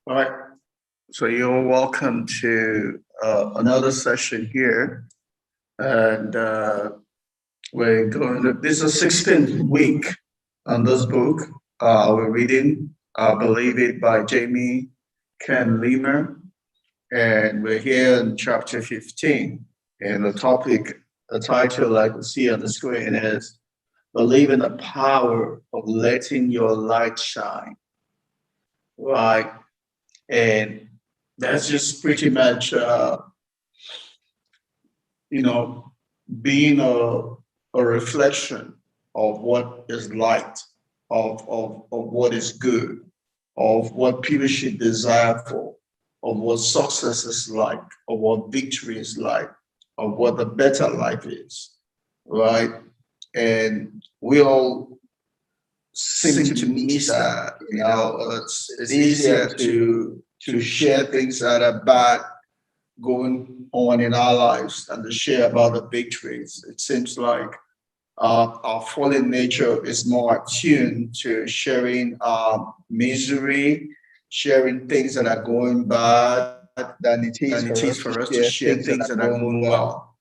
All right. So you're welcome to another session here, and we're going to. This is the 16th week on this book. We're reading "Believe It" by Jaime Kearn Lima, and we're here in chapter 15. And the title, like you see on the screen, is "Believe in the Power of Letting Your Light Shine." Right, and that's just pretty much you know being a reflection of what is light, of what is good, of what people should desire for, of what success is like, of what victory is like, of what the better life is, right? And we all seem to miss that. It's easier to share things that are bad going on in our lives than to share about the victories. It seems like our fallen nature is more attuned to sharing misery, sharing things that are going bad than it is for us to share things that are going well,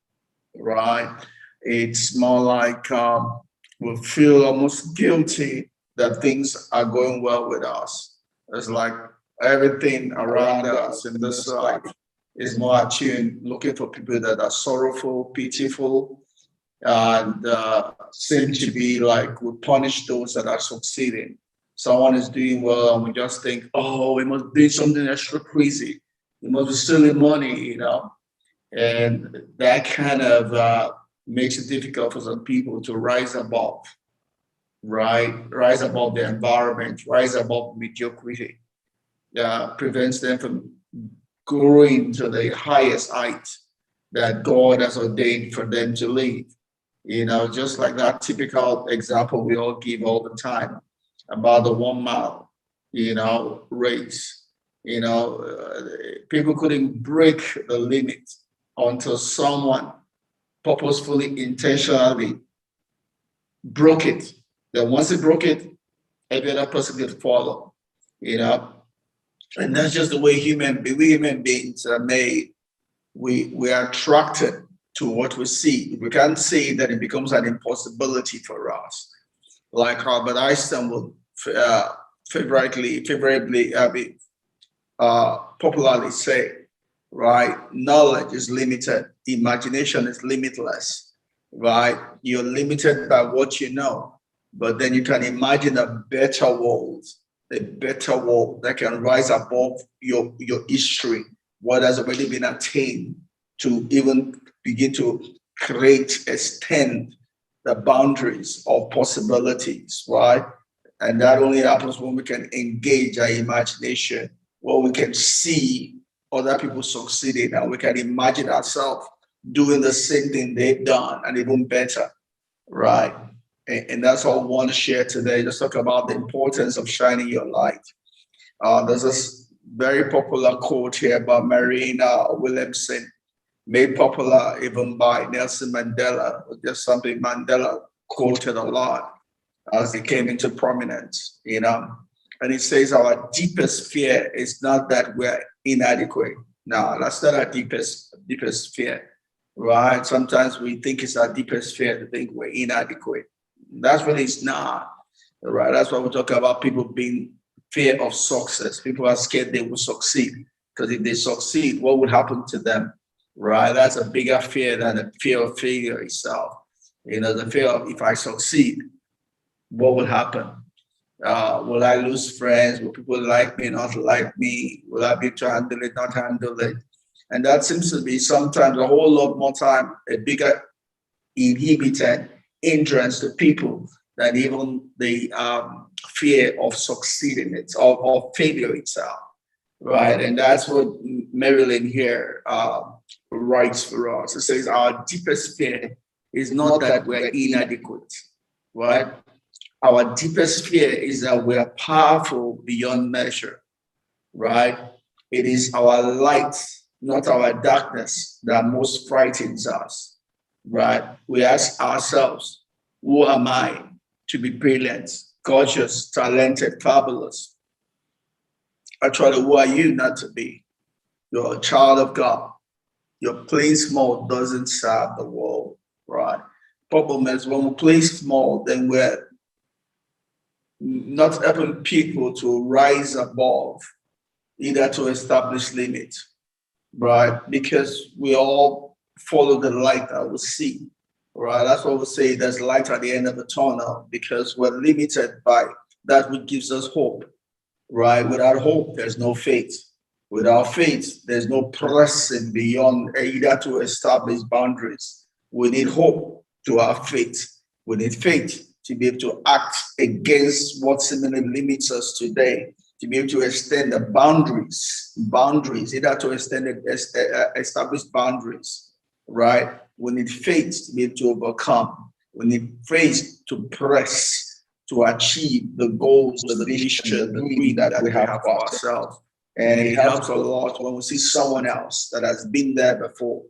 right? It's more like we feel almost guilty that things are going well with us. It's like everything around us in this life is more attuned, looking for people that are sorrowful, pitiful, and seem to be like we punish those that are succeeding. Someone is doing well, and we just think, oh, we must do something extra crazy. We must be stealing money. And that kind of makes it difficult for some people to rise above, right? Rise above the environment, rise above mediocrity. Prevents them from growing to the highest height that God has ordained for them to live. Just like that typical example we all give all the time about the 1 mile, race. People couldn't break the limit until someone purposefully, intentionally broke it. Then once it broke it, every other person could follow. You know, and that's just the way we human beings are made. We are attracted to what we see. If we can't see it, then it becomes an impossibility for us. Like Albert Einstein would favorably, popularly say, right? Knowledge is limited, imagination is limitless, right? You're limited by what you know, but then you can imagine a better world that can rise above your history, what has already been attained, to even begin to create, extend the boundaries of possibilities, right? And that only happens when we can engage our imagination, when we can see other people succeeding and we can imagine ourselves doing the same thing they've done and even better, right? And that's all I want to share today. Just talk about the importance of shining your light. There's this very popular quote here by Marina Williamson, made popular even by Nelson Mandela, just something Mandela quoted a lot as he came into prominence. And it says our deepest fear is not that we're inadequate. No, that's not our deepest fear, right? Sometimes we think it's our deepest fear to think we're inadequate. That's really it's not, right? That's why we talk about people being fear of success. People are scared they will succeed because if they succeed, what would happen to them, right? That's a bigger fear than the fear of failure itself. The fear of if I succeed, what will happen? Will I lose friends? Will people like me, not like me? Will I be able to handle it, not handle it? And that seems to be sometimes a whole lot more time a bigger inhibited hindrance to people than even the fear of succeeding it or failure itself, right? And that's what Marilyn here writes for us. It says our deepest fear is not that we're inadequate, right? Our deepest fear is that we are powerful beyond measure, right? It is our light, not our darkness, that most frightens us, right? We ask ourselves, who am I to be brilliant, gorgeous, talented, fabulous? Actually, who are you not to be? You're a child of God. Your playing small doesn't serve the world, right? Problem is when we play small, then we're not helping people to rise above, either to establish limits, right? Because we all follow the light that we see, right? That's what we say. There's light at the end of the tunnel because we're limited by that which gives us hope, right? Without hope, there's no faith. Without faith, there's no pressing beyond either to establish boundaries. We need hope to have faith. We need faith to be able to act against what seemingly limits us today, to be able to extend the boundaries, either to establish boundaries, right? We need faith to be able to overcome. We need faith to press, to achieve the goals, the vision, the dream that we have for ourselves. And it helps a lot when we see someone else that has been there before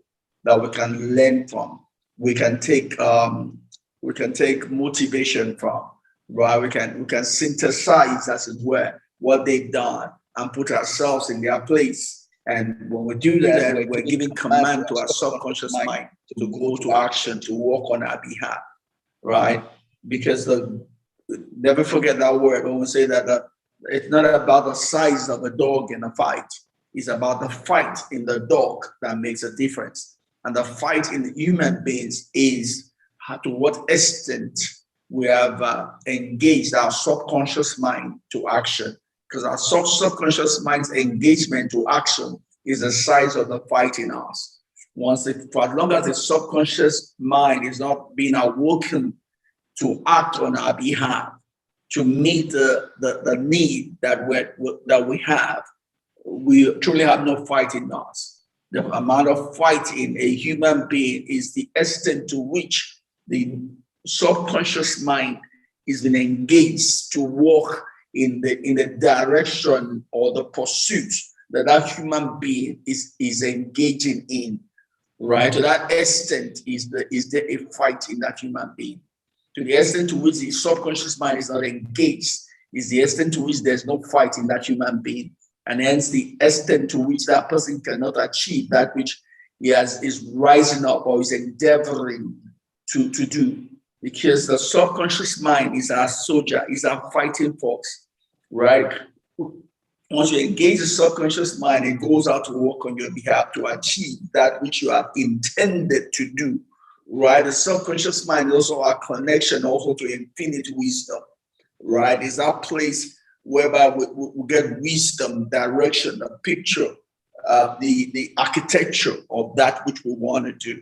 that we can learn from. We can take motivation from, right? We can synthesize, as it were, what they've done and put ourselves in their place. And when we do that, we're giving command to our subconscious mind to go to action, to work on our behalf, right? Because never forget that word when we say that it's not about the size of a dog in a fight. It's about the fight in the dog that makes a difference. And the fight in the human beings is to what extent we have engaged our subconscious mind to action. Because our subconscious mind's engagement to action is the size of the fight in us. For as long as the subconscious mind is not being awoken to act on our behalf, to meet the need that we have, we truly have no fight in us. The amount of fight in a human being is the extent to which the subconscious mind is being engaged to walk in the direction or the pursuit that human being is engaging in. Right? To that extent is there a fight in that human being. To the extent to which the subconscious mind is not engaged is the extent to which there's no fight in that human being. And hence the extent to which that person cannot achieve that which is rising up or is endeavoring to do. Because the subconscious mind is our soldier, is our fighting force, right? Once you engage the subconscious mind, it goes out to work on your behalf to achieve that which you have intended to do, right? The subconscious mind is also our connection also to infinite wisdom, right? It's our place whereby we get wisdom, direction, a picture, the architecture of that which we want to do,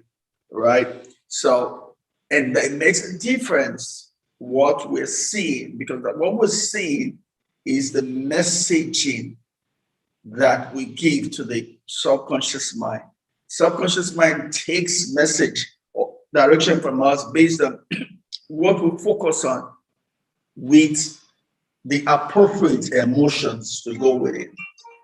right? So, and it makes a difference what we're seeing, because what we're seeing is the messaging that we give to the subconscious mind. Subconscious mind takes message or direction from us based on what we focus on with the appropriate emotions to go with it,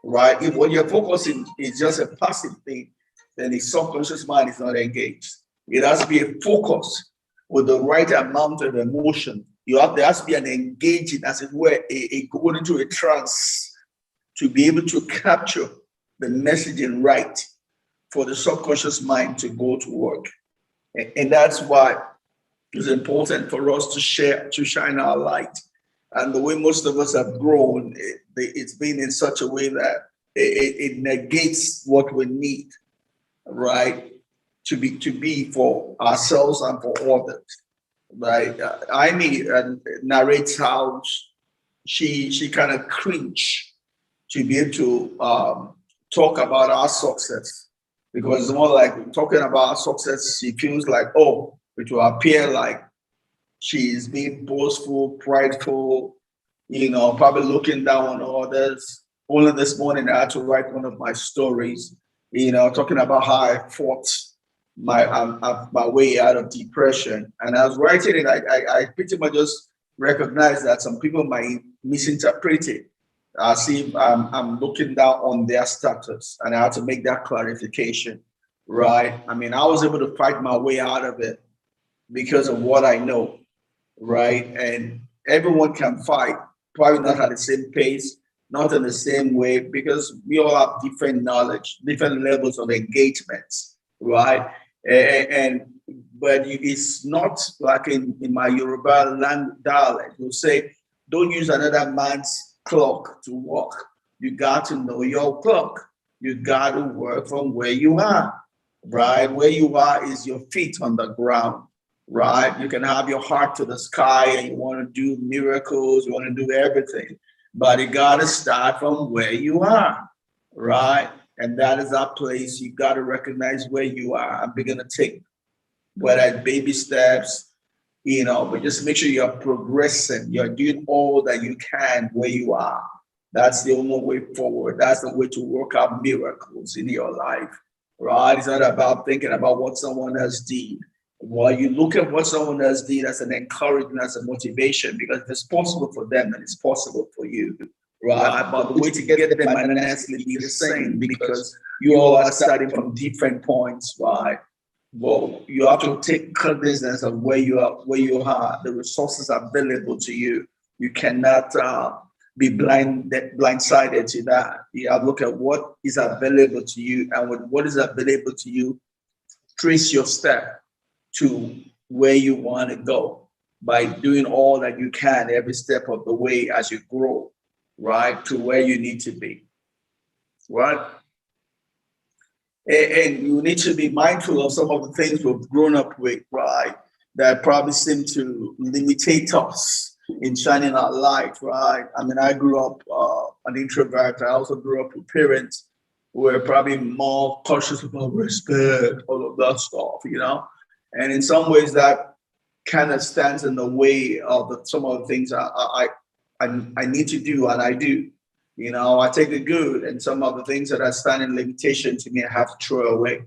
right? If what you're focusing is just a passive thing, then the subconscious mind is not engaged. It has to be a focus with the right amount of emotion. There has to be an engaging, as it were, a going into a trance to be able to capture the messaging right for the subconscious mind to go to work. And that's why it's important for us to shine our light. And the way most of us have grown, it's been in such a way that it negates what we need, right? To be for ourselves and for others. Right? Amy narrates how she kind of cringe to be able to talk about our success, because it's more like talking about our success. She feels like, oh, it will appear like she's being boastful, prideful, probably looking down on others. Only this morning, I had to write one of my stories, talking about how I fought my way out of depression. And I was writing it, I pretty much just recognized that some people might misinterpret it as if I'm looking down on their status, and I had to make that clarification, right? I mean, I was able to fight my way out of it because of what I know, right? And everyone can fight, probably not at the same pace, not in the same way, because we all have different knowledge, different levels of engagements, right? And but it's not like in my Yoruba land dialect. We'll say, don't use another man's clock to walk. You got to know your clock. You got to work from where you are, right? Where you are is your feet on the ground, right? You can have your heart to the sky and you want to do miracles, you want to do everything, but you got to start from where you are, right? And that is our place. You got to recognize where you are and begin to take, whether it's baby steps, but just make sure you're progressing. You're doing all that you can where you are. That's the only way forward. That's the way to work out miracles in your life, right? It's not about thinking about what someone else did. While you look at what someone else did as an encouragement, as a motivation, because if it's possible for them, then it's possible for you, right? But the way to get there might not necessarily be the same because you all are starting from different points, right? Well, you have to take cognizance of where you are, the resources available to you. You cannot be blindsided to that. You have to look at what is available to you, and with what is available to you, trace your step to where you want to go by doing all that you can every step of the way as you grow, right, to where you need to be, right? And you need to be mindful of some of the things we've grown up with, right? That probably seem to limitate us in shining our light, right? I mean, I grew up an introvert. I also grew up with parents who were probably more cautious about respect, all of that stuff. And in some ways, that kind of stands in the way of some of the things I need to do, and I do. I take the good, and some of the things that are standing limitation to me, I have to throw away,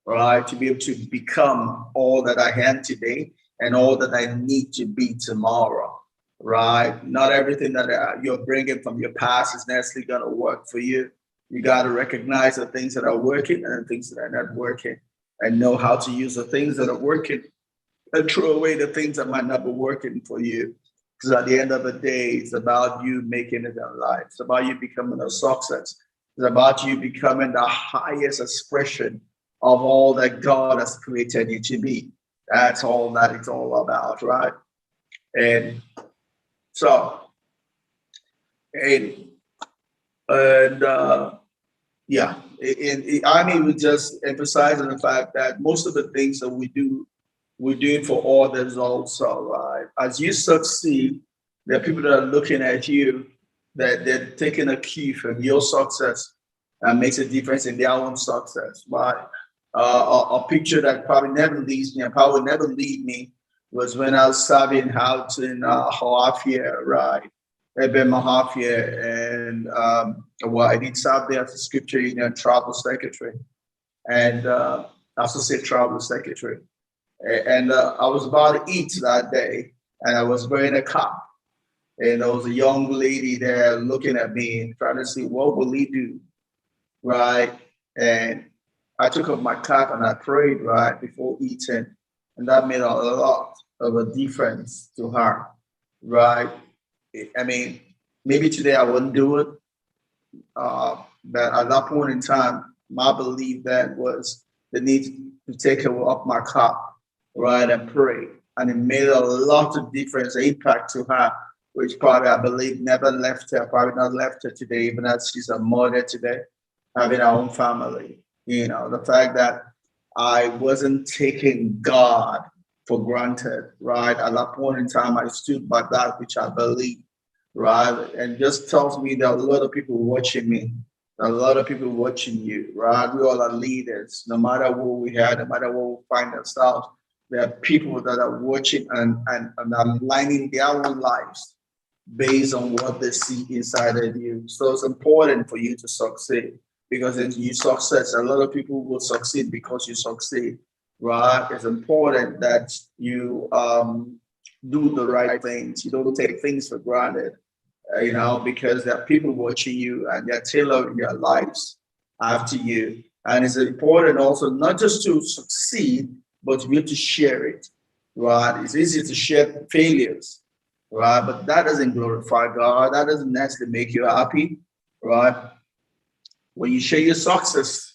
right? To be able to become all that I am today and all that I need to be tomorrow, right? Not everything that you're bringing from your past is necessarily going to work for you. You got to recognize the things that are working and the things that are not working, and know how to use the things that are working and throw away the things that might not be working for you. Because at the end of the day, it's about you making it in life. It's about you becoming a success. It's about you becoming the highest expression of all that God has created you to be. That's all that it's all about, right? And so, and and yeah, I mean, we just emphasizing the fact that most of the things that we do, we do it for others also, right? As you succeed, there are people that are looking at you, that they're taking a key from your success and makes a difference in their own success, right? A picture that probably never leaves me and probably never leave me was when I was serving out in Halafia, right? Eben Mahafia, and well, I did serve there as a scripture union travel secretary and associate travel secretary. And I was about to eat that day, and I was wearing a cap, and there was a young lady there looking at me and trying to see what will he do, right? And I took off my cap and I prayed right before eating, and that made a lot of a difference to her, right? I mean, maybe today I wouldn't do it, but at that point in time, my belief then was the need to take off my cap, right, and pray. And it made a lot of difference, impact to her, which probably I believe never left her, probably not left her today, even as she's a mother today, having her own family. The fact that I wasn't taking God for granted, right? At that point in time, I stood by that which I believe, right? And just tells me that a lot of people watching me, a lot of people watching you, right? We all are leaders, no matter where we are, no matter where we find ourselves. There are people that are watching and are aligning their own lives based on what they see inside of you. So it's important for you to succeed, because if you success, a lot of people will succeed because you succeed, right? It's important that you do the right things. You don't take things for granted, because there are people watching you and they're tailoring their lives after you. And it's important also not just to succeed, but to be able to share it, right? It's easy to share failures, right? But that doesn't glorify God. That doesn't necessarily make you happy. right? When you share your success,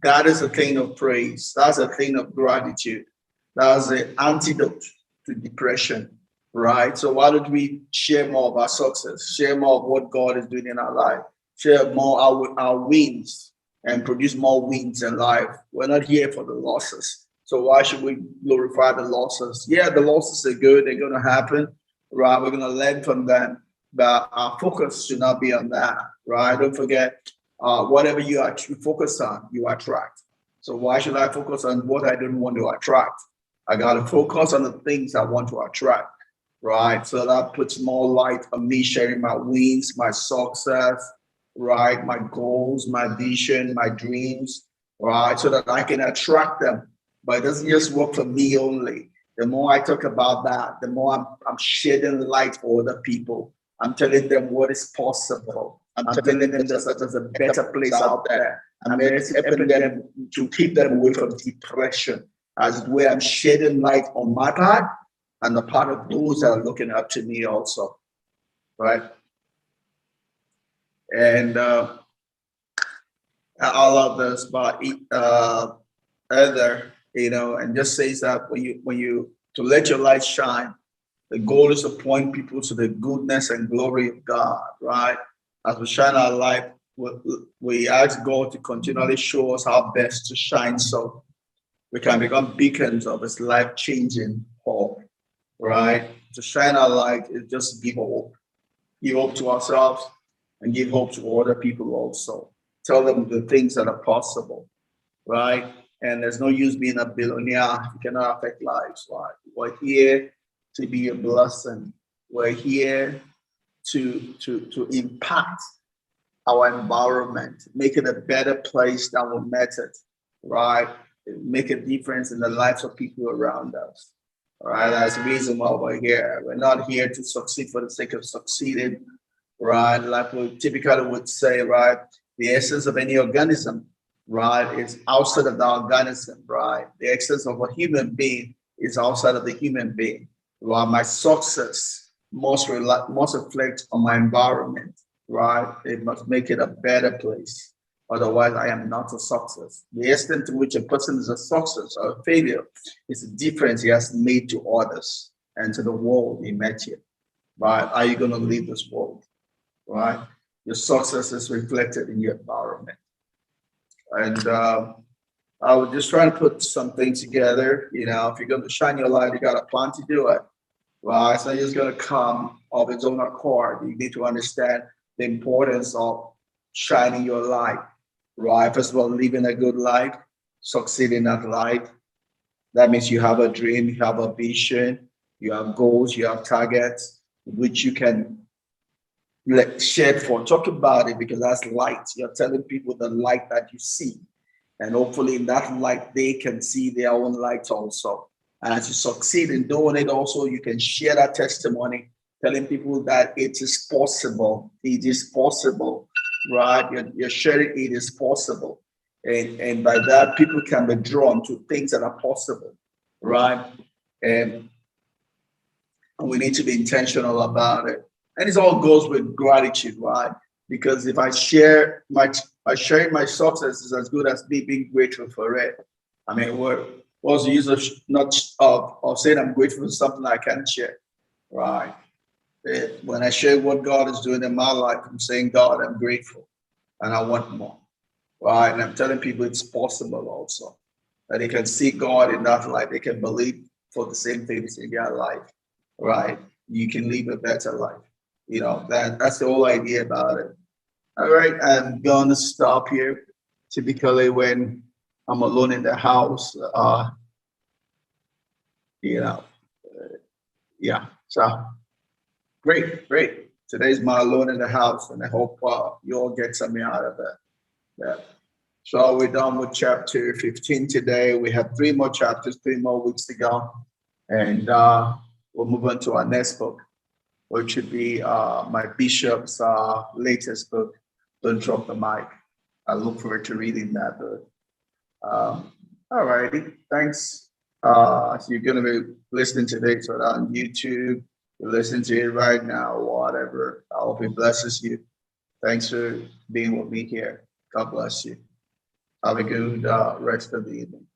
that is a thing of praise. That's a thing of gratitude. That's the antidote to depression, right? So why don't we share more of our success, share more of what God is doing in our life, share more our wins, and produce more wins in life. We're not here for the losses. So why should we glorify the losses? Yeah, the losses are good. They're going to happen, right? We're going to learn from them, but our focus should not be on that, right? Don't forget, whatever you focus on, you attract. So why should I focus on what I don't want to attract? I got to focus on the things I want to attract, right? So that puts more light on me sharing my wins, my success, right? My goals, my vision, my dreams, right? So that I can attract them. But it doesn't just work for me only. The more I talk about that, the more I'm shedding light for other people. I'm telling them what is possible. I'm telling them there's a better place out there. I'm helping them to keep them away from depression. As where I'm shedding light on my part and the part of those that are looking up to me also, right? And I love this, but other, and just says that when you to let your light shine, the goal is to point people to the goodness and glory of God, right? As we shine our light, we ask God to continually show us how best to shine so we can become beacons of His life changing hope, right? To shine our light is just give hope to ourselves and give hope to other people also. Tell them the things that are possible, right? And there's no use being a billionaire. You cannot affect lives, right? We're here to be a blessing. We're here to impact our environment, make it a better place than we met it, right? Make a difference in the lives of people around us. All right, that's the reason why we're here. We're not here to succeed for the sake of succeeding, right? Like we typically would say, right? The essence of any organism, right, is outside of the organism, right? The essence of a human being is outside of the human being. Right? My success must reflect on my environment, right? It must make it a better place. Otherwise, I am not a success. The extent to which a person is a success or a failure is the difference he has made to others and to the world he met here. Right? Are you going to leave this world? Right? Your success is reflected in your environment. And I was just trying to put some things together. If you're going to shine your light, you got a plan to do it. Well, it's not just going to come of its own accord. You need to understand the importance of shining your light, right? First of all, living a good life, succeeding at life. That means you have a dream, you have a vision, you have goals, you have targets, which you can share for. Talk about it because that's light. You're telling people the light that you see. And hopefully, in that light, they can see their own light also. And as you succeed in doing it, also, you can share that testimony, telling people that it is possible. It is possible, right? You're sharing it is possible. And by that, people can be drawn to things that are possible, right? And we need to be intentional about it. And it all goes with gratitude, right? Because if I sharing my success is as good as me being grateful for it. I mean, what's the use of not of saying I'm grateful for something I can't share, right? When I share what God is doing in my life, I'm saying, God, I'm grateful and I want more, right? And I'm telling people it's possible also that they can see God in that life. They can believe for the same things in their life, right? You can live a better life. That's the whole idea about it. All right, I'm gonna stop here. Typically, when I'm alone in the house, you know, yeah. So great, great. Today's my alone in the house, and I hope you all get something out of it. Yeah. So we're done with chapter 15 today. We have three more chapters, 3 more weeks to go, and we'll move on to our next book, which should be my bishop's latest book, Don't Drop the Mic. I look forward to reading that book. All righty, thanks. So you're going to be listening today so that on YouTube, you're listening to it right now, whatever. I hope it blesses you. Thanks for being with me here. God bless you. Have a good rest of the evening.